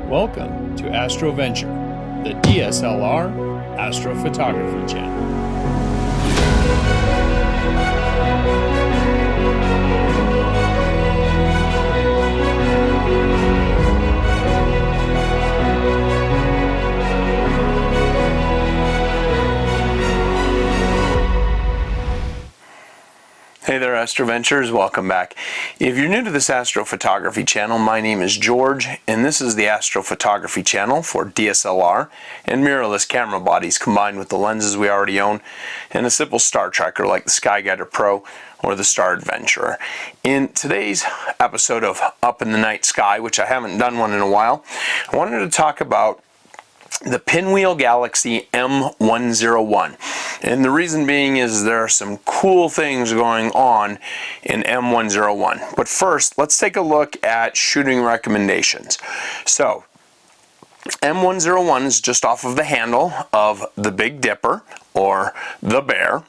Welcome to Astroventure, the DSLR astrophotography channel. Hey there, Astroventures, welcome back. If you're new to this astrophotography channel, my name is George, and this is the astrophotography channel for DSLR and mirrorless camera bodies combined with the lenses we already own and a simple star tracker like the Skyguider Pro or the Star Adventurer. In today's episode of Up in the Night Sky, which I haven't done one in a while, I wanted to talk about the Pinwheel Galaxy M101. And the reason being is there are some cool things going on in M101. But first, let's take a look at shooting recommendations. So, M101 is just off of the handle of the Big Dipper, or the Bear.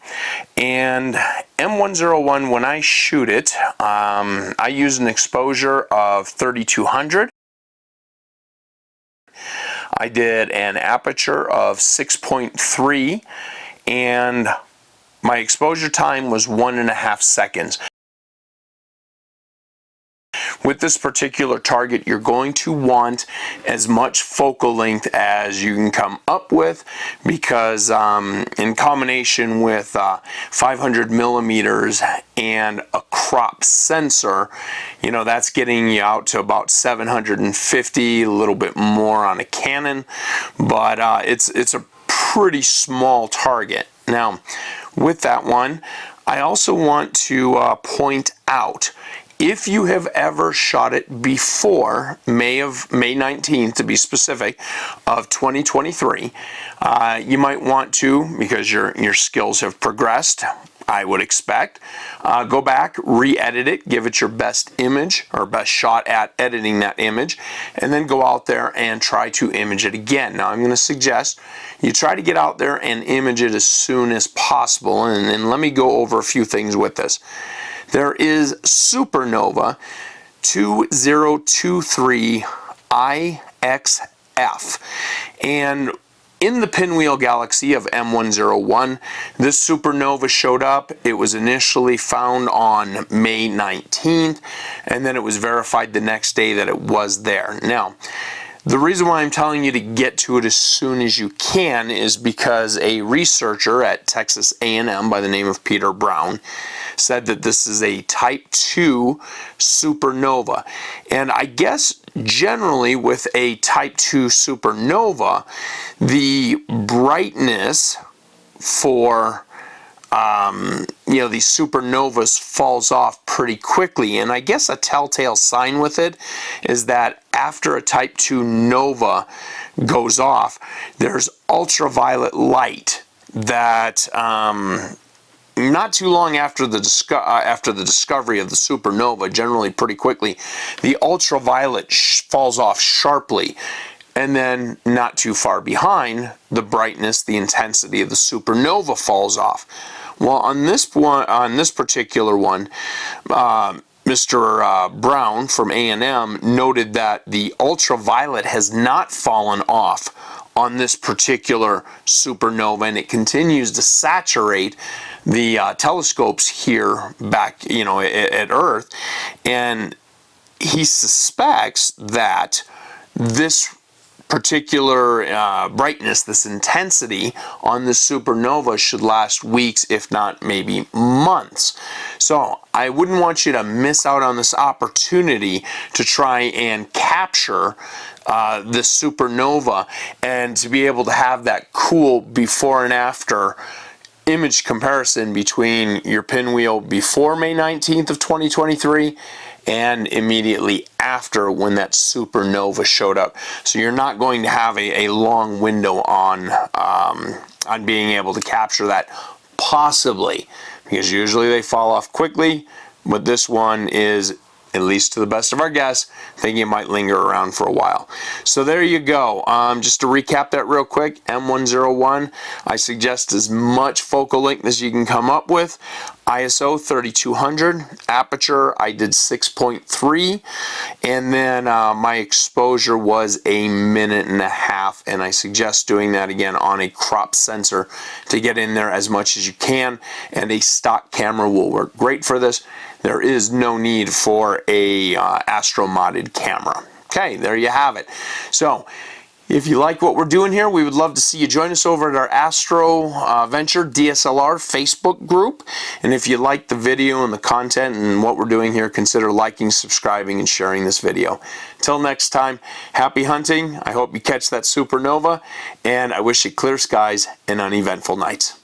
And M101, when I shoot it, I use an exposure of 3200. I did an aperture of 6.3 and my exposure time was 1.5 seconds. With this particular target, you're going to want as much focal length as you can come up with because in combination with 500 millimeters and a crop sensor, you know, that's getting you out to about 750, a little bit more on a Canon, but it's a pretty small target. Now, with that one, I also want to point out, if you have ever shot it before May 19th, to be specific, of 2023, you might want to, because your skills have progressed, I would expect, go back, re-edit it, give it your best image or best shot at editing that image, and then go out there and try to image it again. Now, I'm going to suggest you try to get out there and image it as soon as possible, and let me go over a few things with this. There is Supernova 2023 IXF, and in the Pinwheel Galaxy of M101, this supernova showed up. It was initially found on May 19th, and then it was verified the next day that it was there. Now, the reason why I'm telling you to get to it as soon as you can is because a researcher at Texas A&M by the name of Peter Brown said that this is a type 2 supernova. And I guess generally with a type 2 supernova, the brightness for these supernovas falls off pretty quickly, and I guess a telltale sign with it is that after a type 2 nova goes off, there's ultraviolet light that not too long after the discovery of the supernova, generally pretty quickly, the ultraviolet falls off sharply. And then not too far behind, the brightness, the intensity of the supernova falls off. Well, on this particular one, Mr. Brown from A&M noted that the ultraviolet has not fallen off on this particular supernova, and it continues to saturate the telescopes here back, at Earth, and he suspects that this particular brightness, this intensity on the supernova should last weeks, if not maybe months. So I wouldn't want you to miss out on this opportunity to try and capture this supernova and to be able to have that cool before and after image comparison between your pinwheel before May 19th of 2023 and immediately after when that supernova showed up. So you're not going to have a long window on being able to capture that, possibly, because usually they fall off quickly, but this one is at least to the best of our guess, thinking it might linger around for a while. So there you go. Just to recap that real quick, M101, I suggest as much focal length as you can come up with. ISO 3200, aperture I did 6.3, and then my exposure was 1.5 minutes, and I suggest doing that again on a crop sensor to get in there as much as you can, and a stock camera will work great for this. There is no need for a Astro modded camera. Okay, there you have it. So if you like what we're doing here, we would love to see you join us over at our Astro Venture DSLR Facebook group. And if you like the video and the content and what we're doing here, consider liking, subscribing, and sharing this video. Till next time, happy hunting. I hope you catch that supernova, and I wish you clear skies and uneventful nights.